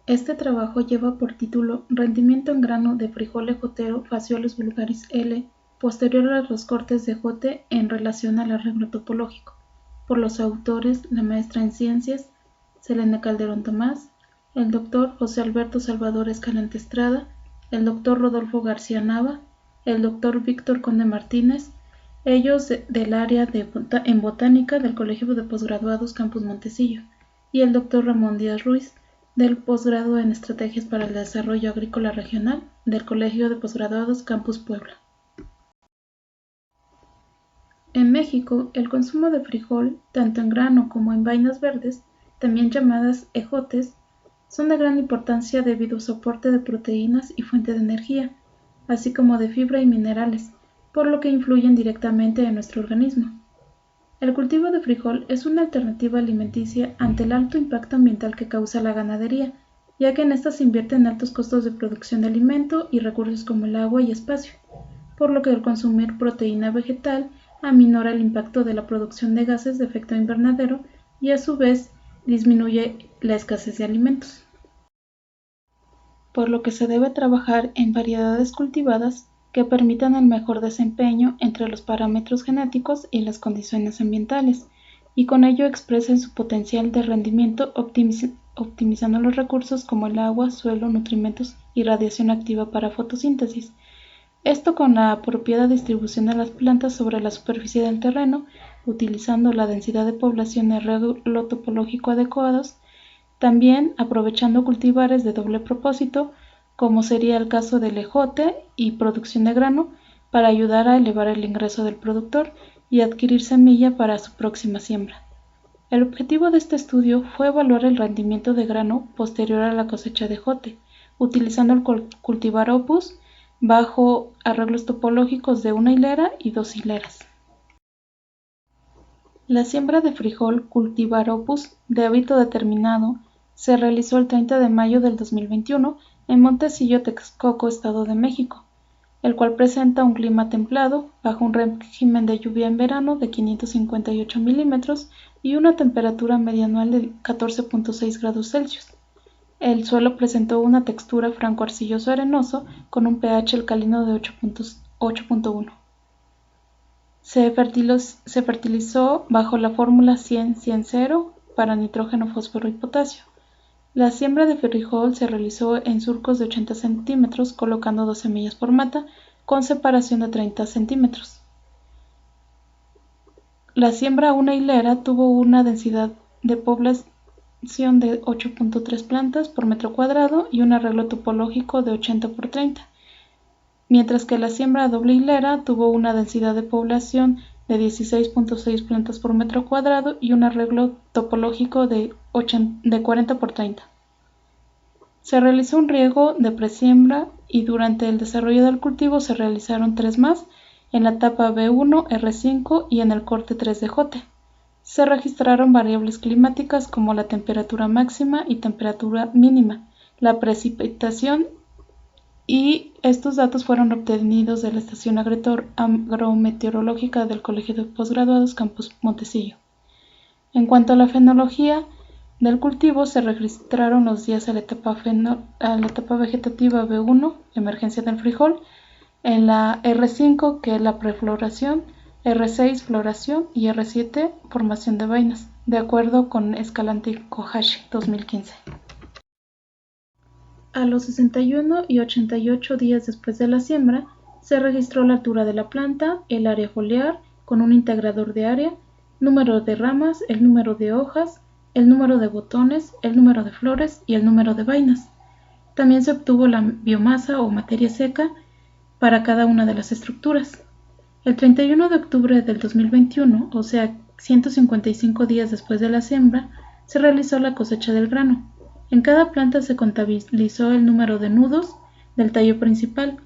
Este trabajo lleva por título Rendimiento en grano de frijol ejotero Phaseolus vulgaris L, posterior a los cortes de ejote en relación al arreglo topológico, por los autores la maestra en ciencias Selene Calderón Tomás, el doctor José Alberto Salvador Escalante Estrada, el doctor Rodolfo García Nava, el doctor Víctor Conde Martínez, ellos del área en botánica del Colegio de Posgraduados Campus Montecillo, y el doctor Ramón Díaz Ruiz, del posgrado en Estrategias para el Desarrollo Agrícola Regional del Colegio de Posgraduados Campus Puebla. En México, el consumo de frijol, tanto en grano como en vainas verdes, también llamadas ejotes, son de gran importancia debido a su aporte de proteínas y fuente de energía, así como de fibra y minerales, por lo que influyen directamente en nuestro organismo. El cultivo de frijol es una alternativa alimenticia ante el alto impacto ambiental que causa la ganadería, ya que en esta se invierten altos costos de producción de alimento y recursos como el agua y espacio, por lo que el consumir proteína vegetal aminora el impacto de la producción de gases de efecto invernadero y a su vez disminuye la escasez de alimentos. Por lo que se debe trabajar en variedades cultivadas que permitan el mejor desempeño entre los parámetros genéticos y las condiciones ambientales, y con ello expresen su potencial de rendimiento optimizando los recursos como el agua, suelo, nutrimentos y radiación activa para fotosíntesis. Esto con la apropiada distribución de las plantas sobre la superficie del terreno, utilizando la densidad de población y arreglo topológico adecuados, también aprovechando cultivares de doble propósito, como sería el caso del ejote y producción de grano, para ayudar a elevar el ingreso del productor y adquirir semilla para su próxima siembra. El objetivo de este estudio fue evaluar el rendimiento de grano posterior a la cosecha de ejote, utilizando el cultivar Opus bajo arreglos topológicos de una hilera y 2 hileras. La siembra de frijol cultivar Opus de hábito determinado se realizó el 30 de mayo del 2021 en Montecillo, Texcoco, Estado de México, el cual presenta un clima templado, bajo un régimen de lluvia en verano de 558 milímetros y una temperatura media anual de 14.6 grados Celsius. El suelo presentó una textura franco-arcilloso-arenoso con un pH alcalino de 8.1. Se fertilizó bajo la fórmula 100-100-0 para nitrógeno, fósforo y potasio. La siembra de frijol se realizó en surcos de 80 centímetros, colocando 2 semillas por mata, con separación de 30 centímetros. La siembra a una hilera tuvo una densidad de población de 8.3 plantas por metro cuadrado y un arreglo topológico de 80 por 30, mientras que la siembra a doble hilera tuvo una densidad de población de 16.6 plantas por metro cuadrado y un arreglo topológico de 40 por 30. Se realizó un riego de presiembra y durante el desarrollo del cultivo se realizaron 3 más en la etapa B1, R5 y en el corte 3 de ejote. Se registraron variables climáticas como la temperatura máxima y temperatura mínima, la precipitación, y estos datos fueron obtenidos de la Estación Agrometeorológica del Colegio de Posgraduados Campus Montecillo. En cuanto a la fenología del cultivo, se registraron los días a la etapa vegetativa B1, emergencia del frijol, en la R5, que es la prefloración, R6, floración, y R7, formación de vainas, de acuerdo con Escalante y Kohashi, 2015. A los 61 y 88 días después de la siembra, se registró la altura de la planta, el área foliar, con un integrador de área, número de ramas, el número de hojas, el número de botones, el número de flores y el número de vainas. También se obtuvo la biomasa o materia seca para cada una de las estructuras. El 31 de octubre del 2021, o sea 155 días después de la siembra, se realizó la cosecha del grano. En cada planta se contabilizó el número de nudos del tallo principal.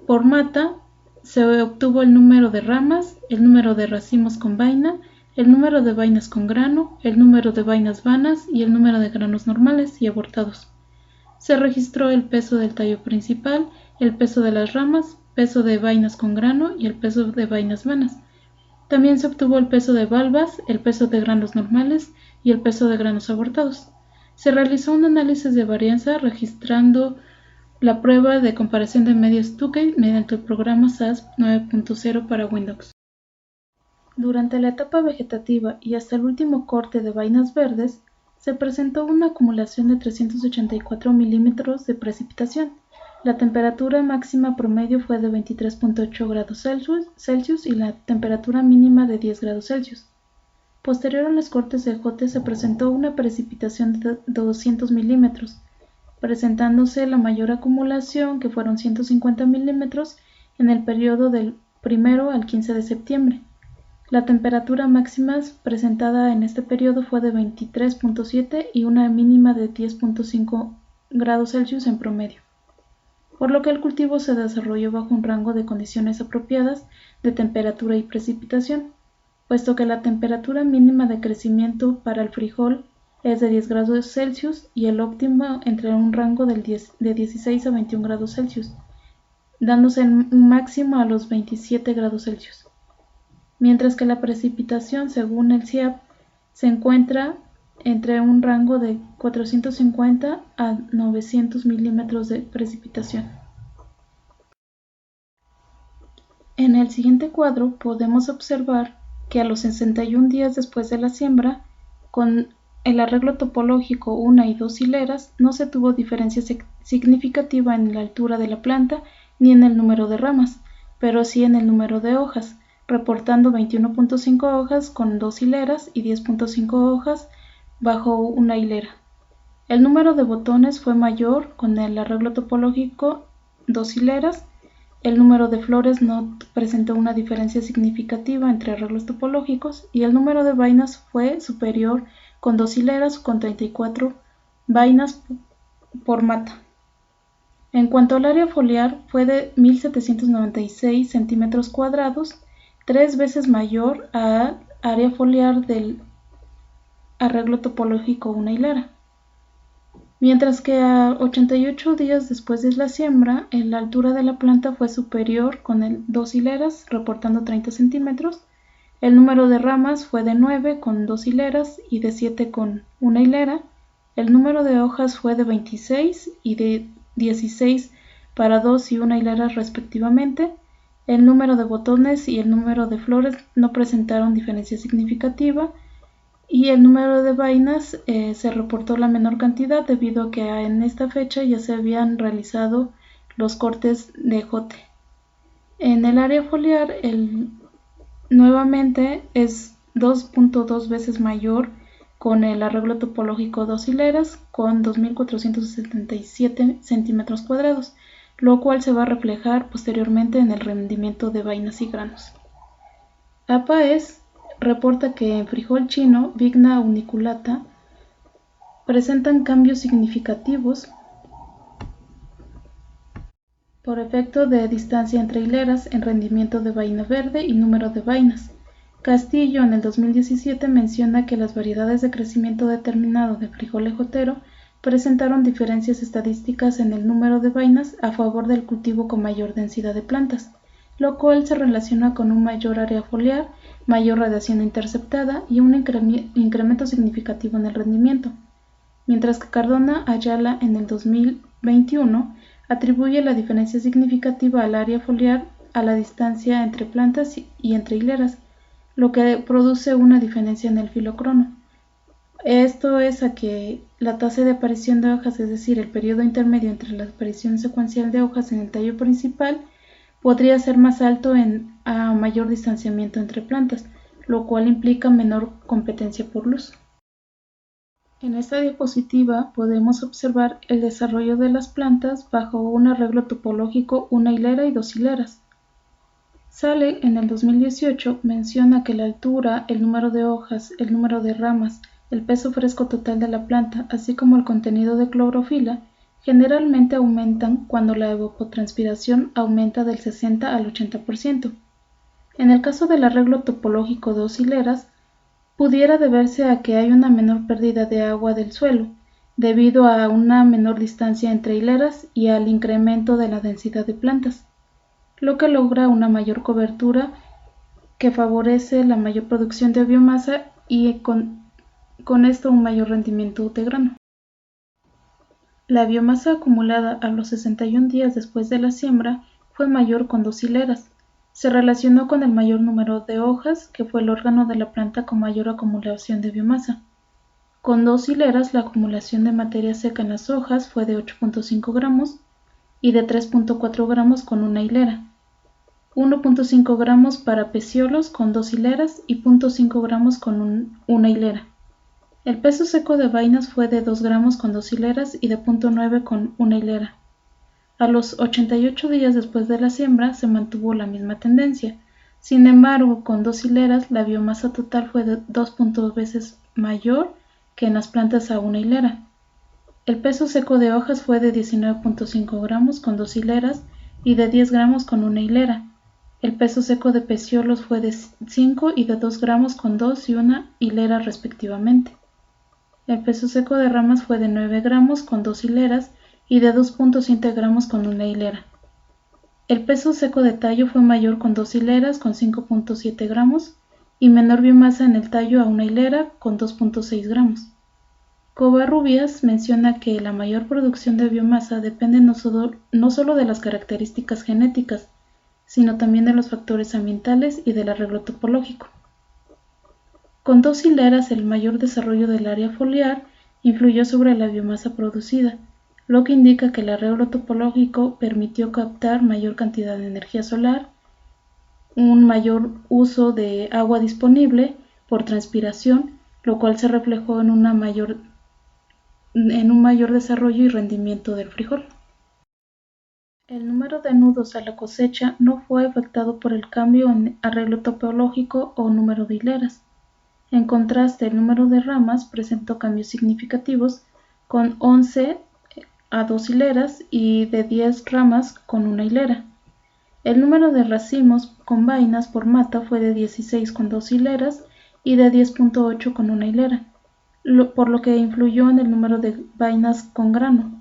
Por mata se obtuvo el número de ramas, el número de racimos con vaina, el número de vainas con grano, el número de vainas vanas y el número de granos normales y abortados. Se registró el peso del tallo principal, el peso de las ramas, peso de vainas con grano y el peso de vainas vanas. También se obtuvo el peso de valvas, el peso de granos normales y el peso de granos abortados. Se realizó un análisis de varianza registrando la prueba de comparación de medios Tukey mediante el programa SASP 9.0 para Windows. Durante la etapa vegetativa y hasta el último corte de vainas verdes, se presentó una acumulación de 384 milímetros de precipitación. La temperatura máxima promedio fue de 23.8 grados Celsius y la temperatura mínima de 10 grados Celsius. Posterior a los cortes de ejote se presentó una precipitación de 200 milímetros, presentándose la mayor acumulación, que fueron 150 milímetros, en el periodo del 1 al 15 de septiembre. La temperatura máxima presentada en este periodo fue de 23.7 y una mínima de 10.5 grados Celsius en promedio, por lo que el cultivo se desarrolló bajo un rango de condiciones apropiadas de temperatura y precipitación, puesto que la temperatura mínima de crecimiento para el frijol es de 10 grados Celsius y el óptimo entre un rango de 16 a 21 grados Celsius, dándose un máximo a los 27 grados Celsius, mientras que la precipitación, según el CIAP, se encuentra entre un rango de 450 a 900 milímetros de precipitación. En el siguiente cuadro podemos observar que a los 61 días después de la siembra, con el arreglo topológico 1 y 2 hileras, no se tuvo diferencia significativa en la altura de la planta ni en el número de ramas, pero sí en el número de hojas, reportando 21.5 hojas con 2 hileras y 10.5 hojas bajo una hilera. El número de botones fue mayor con el arreglo topológico 2 hileras. El número de flores no presentó una diferencia significativa entre arreglos topológicos y el número de vainas fue superior con 2 hileras con 34 vainas por mata. En cuanto al área foliar, fue de 1.796 centímetros cuadrados, 3 veces mayor al área foliar del arreglo topológico una hilera. Mientras que a 88 días después de la siembra, la altura de la planta fue superior con 2 hileras, reportando 30 centímetros. El número de ramas fue de 9 con 2 hileras y de 7 con una hilera. El número de hojas fue de 26 y de 16 para 2 y una hilera respectivamente. El número de botones y el número de flores no presentaron diferencia significativa. Y el número de vainas se reportó la menor cantidad debido a que en esta fecha ya se habían realizado los cortes de ejote. En el área foliar nuevamente es 2.2 veces mayor con el arreglo topológico 2 hileras con 2.477 centímetros cuadrados, lo cual se va a reflejar posteriormente en el rendimiento de vainas y granos. APAES reporta que en frijol chino Vigna uniculata presentan cambios significativos por efecto de distancia entre hileras en rendimiento de vaina verde y número de vainas. Castillo en el 2017 menciona que las variedades de crecimiento determinado de frijol ejotero presentaron diferencias estadísticas en el número de vainas a favor del cultivo con mayor densidad de plantas, lo cual se relaciona con un mayor área foliar, mayor radiación interceptada y un incremento significativo en el rendimiento, mientras que Cardona Ayala en el 2021 atribuye la diferencia significativa al área foliar a la distancia entre plantas y entre hileras, lo que produce una diferencia en el filocrono. Esto es a que la tasa de aparición de hojas, es decir, el periodo intermedio entre la aparición secuencial de hojas en el tallo principal, podría ser más alto a mayor distanciamiento entre plantas, lo cual implica menor competencia por luz. En esta diapositiva podemos observar el desarrollo de las plantas bajo un arreglo topológico una hilera y 2 hileras. Sale en el 2018 menciona que la altura, el número de hojas, el número de ramas, el peso fresco total de la planta, así como el contenido de clorofila, generalmente aumentan cuando la evapotranspiración aumenta del 60 al 80%. En el caso del arreglo topológico 2 hileras, pudiera deberse a que hay una menor pérdida de agua del suelo, debido a una menor distancia entre hileras y al incremento de la densidad de plantas, lo que logra una mayor cobertura que favorece la mayor producción de biomasa y con esto un mayor rendimiento de grano. La biomasa acumulada a los 61 días después de la siembra fue mayor con 2 hileras. Se relacionó con el mayor número de hojas, que fue el órgano de la planta con mayor acumulación de biomasa. Con 2 hileras, la acumulación de materia seca en las hojas fue de 8.5 gramos y de 3.4 gramos con una hilera, 1.5 gramos para peciolos con 2 hileras y 0.5 gramos con una hilera. El peso seco de vainas fue de 2 gramos con 2 hileras y de 0.9 con una hilera. A los 88 días después de la siembra se mantuvo la misma tendencia. Sin embargo, con 2 hileras, la biomasa total fue de 2.2 veces mayor que en las plantas a una hilera. El peso seco de hojas fue de 19.5 gramos con 2 hileras y de 10 gramos con una hilera. El peso seco de peciolos fue de 5 y de 2 gramos con 2 y una hilera respectivamente. El peso seco de ramas fue de 9 gramos con 2 hileras y de 2.7 gramos con una hilera. El peso seco de tallo fue mayor con 2 hileras con 5.7 gramos y menor biomasa en el tallo a una hilera con 2.6 gramos. Covarrubias menciona que la mayor producción de biomasa depende no solo de las características genéticas, sino también de los factores ambientales y del arreglo topológico. Con 2 hileras, el mayor desarrollo del área foliar influyó sobre la biomasa producida, lo que indica que el arreglo topológico permitió captar mayor cantidad de energía solar, un mayor uso de agua disponible por transpiración, lo cual se reflejó en un mayor desarrollo y rendimiento del frijol. El número de nudos a la cosecha no fue afectado por el cambio en arreglo topológico o número de hileras. En contraste, el número de ramas presentó cambios significativos, con 11 a 2 hileras y de 10 ramas con una hilera. El número de racimos con vainas por mata fue de 16 con 2 hileras y de 10.8 con una hilera, por lo que influyó en el número de vainas con grano,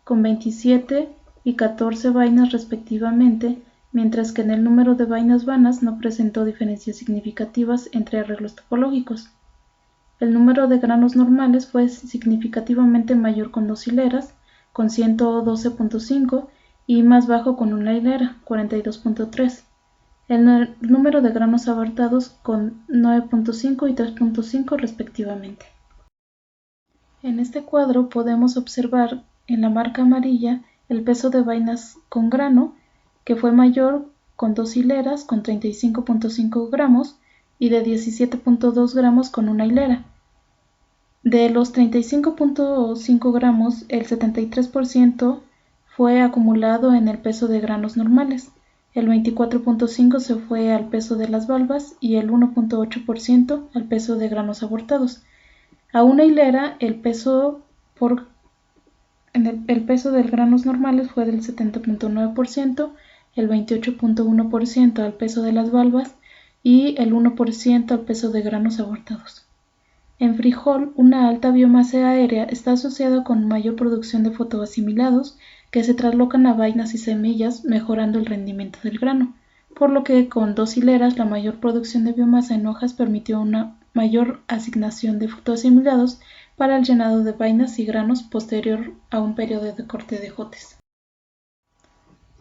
con 27 y 14 vainas respectivamente, mientras que en el número de vainas vanas no presentó diferencias significativas entre arreglos topológicos. El número de granos normales fue significativamente mayor con 2 hileras, con 112.5, y más bajo con una hilera, 42.3. El número de granos abortados con 9.5 y 3.5 respectivamente. En este cuadro podemos observar en la marca amarilla el peso de vainas con grano, que fue mayor con 2 hileras con 35.5 gramos y de 17.2 gramos con una hilera. De los 35.5 gramos, el 73% fue acumulado en el peso de granos normales, el 24.5% se fue al peso de las valvas y el 1.8% al peso de granos abortados. A una hilera, el peso de granos normales fue del 70.9%, el 28.1% al peso de las valvas y el 1% al peso de granos abortados. En frijol, una alta biomasa aérea está asociada con mayor producción de fotoasimilados que se traslocan a vainas y semillas, mejorando el rendimiento del grano, por lo que con 2 hileras la mayor producción de biomasa en hojas permitió una mayor asignación de fotoasimilados para el llenado de vainas y granos posterior a un periodo de corte de jotes.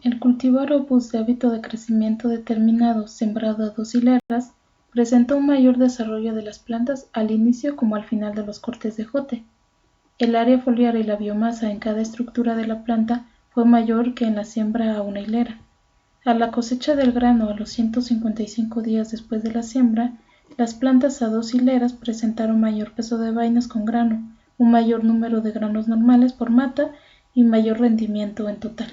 El cultivar Opus de hábito de crecimiento determinado sembrado a 2 hileras presentó un mayor desarrollo de las plantas al inicio como al final de los cortes de jote. El área foliar y la biomasa en cada estructura de la planta fue mayor que en la siembra a una hilera. A la cosecha del grano a los 155 días después de la siembra, las plantas a 2 hileras presentaron mayor peso de vainas con grano, un mayor número de granos normales por mata y mayor rendimiento en total.